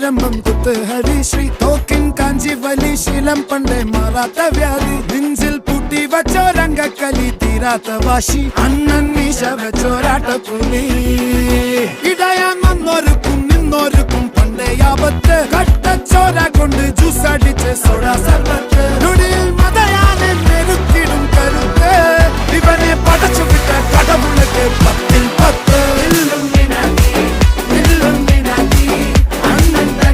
ആരംഭം കുത്തുഹരി ശ്രീ തോക്കിൻ കാഞ്ചി വലി ശീലം പണ്ടേ മാറാത്ത വ്യാധി നെഞ്ചിൽ പൂട്ടി വച്ചോരംഗക്കലി തീരാത്ത വാശി അണ്ണൻ മീശ വെച്ചോരാട്ട പുലി ഇടയാങ്ങൊന്നൊരുക്കും നിന്നൊരുക്കും പണ്ടേ ആപത്ത് കട്ടച്ചോര കൊണ്ട് ജ്യൂസ് അടിച്ച് സോഡ സർബത്ത്